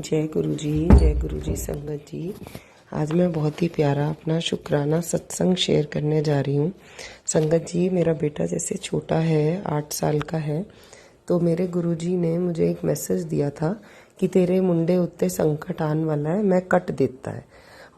जय गुरु जी संगत जी। आज मैं बहुत ही प्यारा अपना शुक्राना सत्संग शेयर करने जा रही हूँ। संगत जी, मेरा बेटा जैसे छोटा है, 8 साल का है, तो मेरे गुरु जी ने मुझे एक मैसेज दिया था कि तेरे मुंडे उत्ते संकट आने वाला है, मैं कट देता है।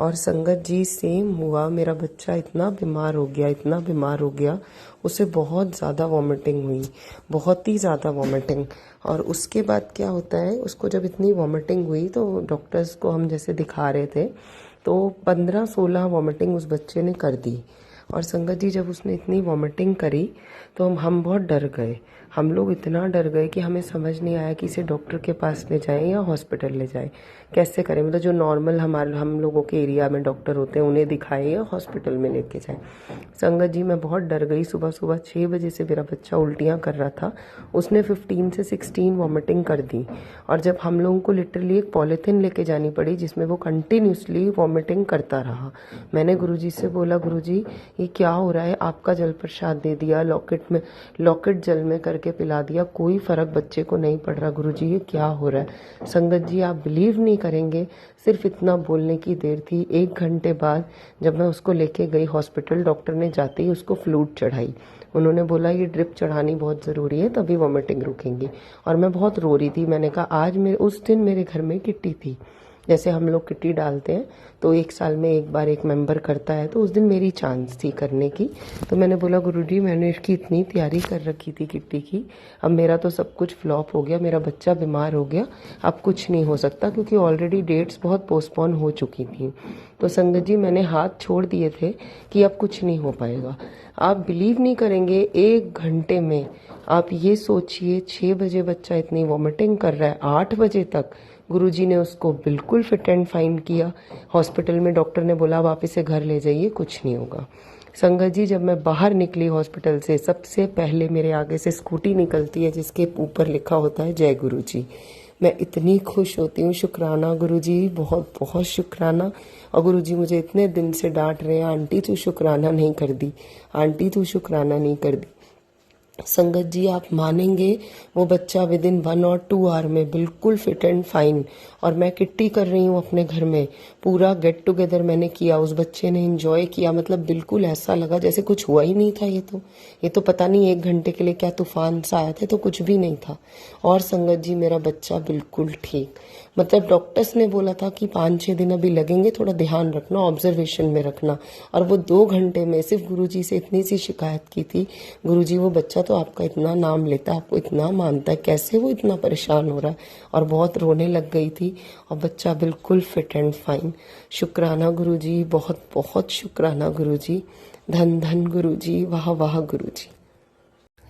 और संगत जी सेम हुआ, मेरा बच्चा इतना बीमार हो गया, उसे बहुत ज़्यादा वॉमिटिंग हुई, बहुत ही ज़्यादा वॉमिटिंग। और उसके बाद क्या होता है, उसको जब इतनी वॉमिटिंग हुई तो डॉक्टर्स को हम जैसे दिखा रहे थे तो 15-16 वॉमिटिंग उस बच्चे ने कर दी। और संगत जी, जब उसने इतनी वॉमिटिंग करी तो हम बहुत डर गए। हम लोग इतना डर गए कि हमें समझ नहीं आया कि इसे डॉक्टर के पास ले जाएं या हॉस्पिटल ले जाएं, कैसे करें। मतलब जो नॉर्मल हम लोगों के एरिया में डॉक्टर होते हैं उन्हें दिखाएं या हॉस्पिटल में लेके जाएं। संगत जी, मैं बहुत डर गई। सुबह सुबह 6 बजे से मेरा बच्चा उल्टियाँ कर रहा था, उसने 15 से 16 वॉमिटिंग कर दी। और जब हम लोगों को लिटरली एक पॉलीथिन लेके जानी पड़ी जिसमें वो कंटिन्यूसली वॉमिटिंग करता रहा। मैंने गुरुजी से बोला, गुरुजी ये क्या हो रहा है? आपका जल प्रसाद दे दिया, लॉकेट जल में करके पिला दिया, कोई फर्क बच्चे को नहीं पड़ रहा। गुरुजी ये क्या हो रहा है? संगत जी, आप बिलीव नहीं करेंगे, सिर्फ इतना बोलने की देर थी। 1 घंटे बाद जब मैं उसको लेके गई हॉस्पिटल, डॉक्टर ने जाते ही उसको फ्लूइड चढ़ाई। उन्होंने बोला ये ड्रिप चढ़ानी बहुत ज़रूरी है, तभी वॉमिटिंग रुकेंगी। और मैं बहुत रो रही थी। मैंने कहा आज उस दिन मेरे घर में किट्टी थी, जैसे हम लोग किट्टी डालते हैं तो 1 साल में एक बार एक मेंबर करता है, तो उस दिन मेरी चांस थी करने की। तो मैंने बोला गुरुजी, मैंने इसकी इतनी तैयारी कर रखी थी किट्टी की, अब मेरा तो सब कुछ फ्लॉप हो गया, मेरा बच्चा बीमार हो गया, अब कुछ नहीं हो सकता, क्योंकि ऑलरेडी डेट्स बहुत पोस्टपोन हो चुकी थी। तो संगत जी, मैंने हाथ छोड़ दिए थे कि अब कुछ नहीं हो पाएगा। आप बिलीव नहीं करेंगे, 1 घंटे में आप ये सोचिए, 6 बजे बच्चा इतनी वॉमिटिंग कर रहा है, 8 बजे तक गुरुजी ने उसको बिल्कुल फिट एंड फाइन किया। हॉस्पिटल में डॉक्टर ने बोला आप इसे घर ले जाइए, कुछ नहीं होगा। संगत जी, जब मैं बाहर निकली हॉस्पिटल से, सबसे पहले मेरे आगे से स्कूटी निकलती है जिसके ऊपर लिखा होता है जय गुरुजी। मैं इतनी खुश होती हूँ। शुक्राना गुरुजी, बहुत बहुत शुक्राना। और गुरुजी मुझे इतने दिन से डांट रहे हैं, आंटी तू शुक्राना नहीं कर दी, आंटी तू शुक्राना नहीं कर दी। संगत जी, आप मानेंगे, वो बच्चा विद इन 1 और 2 आवर में बिल्कुल फिट एंड फाइन। और मैं किट्टी कर रही हूँ अपने घर में, पूरा गेट टुगेदर मैंने किया, उस बच्चे ने एंजॉय किया। मतलब बिल्कुल ऐसा लगा जैसे कुछ हुआ ही नहीं था। ये तो पता नहीं 1 घंटे के लिए क्या तूफान सा आया था, तो कुछ भी नहीं था। और संगत जी, मेरा बच्चा बिल्कुल ठीक। मतलब डॉक्टर्स ने बोला था कि 5-6 दिन अभी लगेंगे, थोड़ा ध्यान रखना, ऑब्जर्वेशन में रखना। और वो 2 घंटे में सिर्फ गुरुजी से इतनी सी शिकायत की थी, गुरुजी वो बच्चा तो आपका इतना नाम लेता है, आपको इतना मानता है, कैसे वो इतना परेशान हो रहा है। और बहुत रोने लग गई थी, और बच्चा बिल्कुल फिट एंड फाइन। शुक्राना गुरुजी, बहुत बहुत शुक्राना गुरुजी। धन धन गुरुजी, वाह वाह गुरुजी।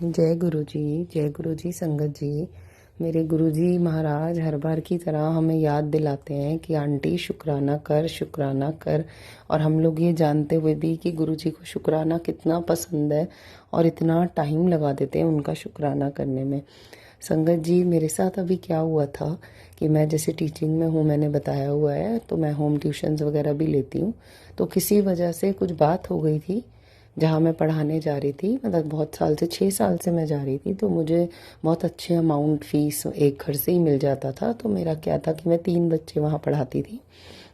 जय गुरुजी संगत जी। मेरे गुरुजी महाराज हर बार की तरह हमें याद दिलाते हैं कि आंटी शुक्राना कर, शुक्राना कर। और हम लोग ये जानते हुए भी कि गुरुजी को शुक्राना कितना पसंद है और इतना टाइम लगा देते हैं उनका शुक्राना करने में। संगत जी, मेरे साथ अभी क्या हुआ था कि मैं जैसे टीचिंग में हूँ, मैंने बताया हुआ है, तो मैं होम ट्यूशन्स वगैरह भी लेती हूँ। तो किसी वजह से कुछ बात हो गई थी जहाँ मैं पढ़ाने जा रही थी। मतलब बहुत साल से, 6 साल से मैं जा रही थी, तो मुझे बहुत अच्छे अमाउंट फीस एक घर से ही मिल जाता था। तो मेरा क्या था कि मैं 3 बच्चे वहाँ पढ़ाती थी,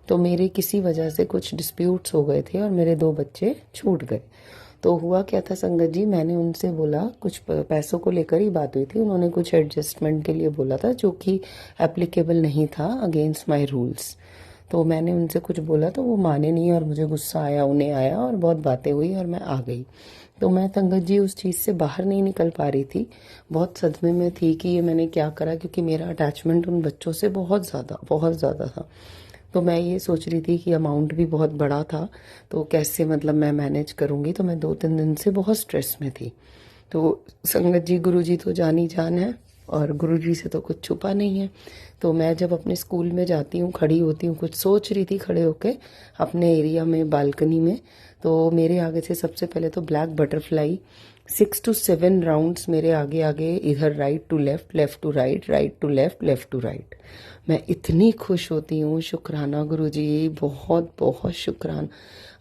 तो मेरे किसी वजह से कुछ डिस्प्यूट्स हो गए थे और मेरे 2 बच्चे छूट गए। तो हुआ क्या था संगत जी, मैंने उनसे बोला, कुछ पैसों को लेकर ही बात हुई थी, उन्होंने कुछ एडजस्टमेंट के लिए बोला था जो कि एप्लीकेबल नहीं था, अगेंस्ट माय रूल्स। तो मैंने उनसे कुछ बोला तो वो माने नहीं, और मुझे गुस्सा आया, उन्हें आया, और बहुत बातें हुई और मैं आ गई। तो मैं संगत जी उस चीज़ से बाहर नहीं निकल पा रही थी, बहुत सदमे में थी कि ये मैंने क्या करा, क्योंकि मेरा अटैचमेंट उन बच्चों से बहुत ज़्यादा था। तो मैं ये सोच रही थी कि अमाउंट भी बहुत बड़ा था, तो कैसे मतलब मैं मैनेज करूँगी। तो मैं 2-3 दिन से बहुत स्ट्रेस में थी। तो संगत जी, गुरुजी तो जान ही जान है, और गुरुजी से तो कुछ छुपा नहीं है। तो मैं जब अपने स्कूल में जाती हूँ, खड़ी होती हूँ, कुछ सोच रही थी खड़े होके अपने एरिया में बालकनी में, तो मेरे आगे से सबसे पहले तो ब्लैक बटरफ्लाई 6 to 7 राउंड्स मेरे आगे आगे, इधर right to left, left to right, right to left, left to right. मैं इतनी खुश होती हूँ। शुक्राना गुरुजी, बहुत बहुत शुक्राना।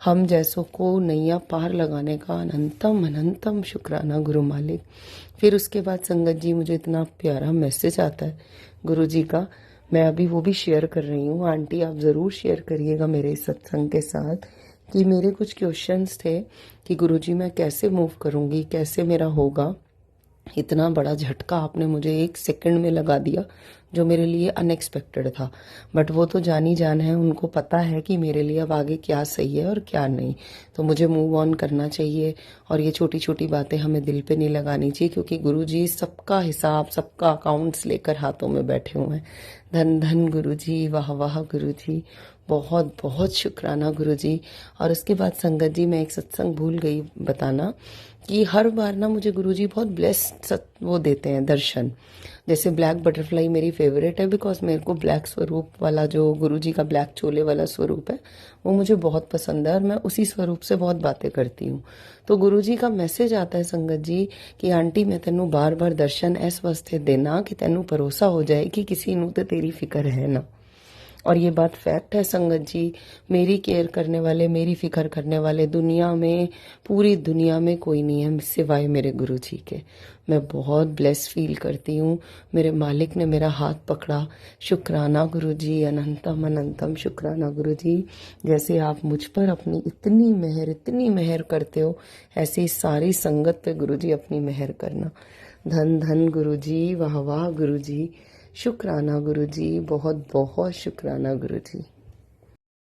हम जैसों को नैया पार लगाने का अनंतम अनंतम शुक्राना गुरु मालिक। फिर उसके बाद संगत जी, मुझे इतना प्यारा मैसेज आता है गुरुजी का। मैं अभी वो भी शेयर कर रही हूँ। आंटी आप ज़रूर शेयर करिएगा मेरे इस सत्संग के साथ कि मेरे कुछ क्वेश्चंस थे कि गुरुजी मैं कैसे मूव करूँगी, कैसे मेरा होगा। इतना बड़ा झटका आपने मुझे 1 सेकंड में लगा दिया जो मेरे लिए अनएक्सपेक्टेड था। बट वो तो जानी जान है, उनको पता है कि मेरे लिए अब आगे क्या सही है और क्या नहीं। तो मुझे मूव ऑन करना चाहिए और ये छोटी छोटी बातें हमें दिल पे नहीं लगानी चाहिए, क्योंकि गुरुजी सबका हिसाब, सबका अकाउंट्स लेकर हाथों में बैठे हुए हैं। धन धन गुरुजी, वाह वाह गुरुजी, बहुत बहुत शुक्राना गुरुजी। और उसके बाद संगत जी, मैं एक सत्संग भूल गई बताना कि हर बार ना मुझे गुरुजी बहुत ब्लेस्ड वो देते हैं दर्शन। जैसे ब्लैक बटरफ्लाई मेरी फेवरेट है, बिकॉज मेरे को ब्लैक स्वरूप वाला जो गुरुजी का ब्लैक चोले वाला स्वरूप है वो मुझे बहुत पसंद है और मैं उसी स्वरूप से बहुत बातें करती हूँ। तो गुरुजी का मैसेज आता है संगत जी कि आंटी मैं तेनू बार बार दर्शन इस वास्ते देना कि तेनू भरोसा हो जाए कि किसी नू तो तेरी फिक्र है ना। और ये बात फैक्ट है संगत जी, मेरी केयर करने वाले, मेरी फिक्र करने वाले दुनिया में, पूरी दुनिया में कोई नहीं है सिवाय मेरे गुरुजी के। मैं बहुत ब्लेस फील करती हूँ। मेरे मालिक ने मेरा हाथ पकड़ा। शुक्राना गुरुजी, अनंतम अनंतम शुक्राना गुरुजी। जैसे आप मुझ पर अपनी इतनी मेहर करते हो, ऐसे ही सारी संगत पे गुरुजी अपनी मेहर करना। धन धन गुरुजी, वाह वाह गुरुजी, शुक्राना गुरुजी, बहुत बहुत शुक्राना गुरुजी।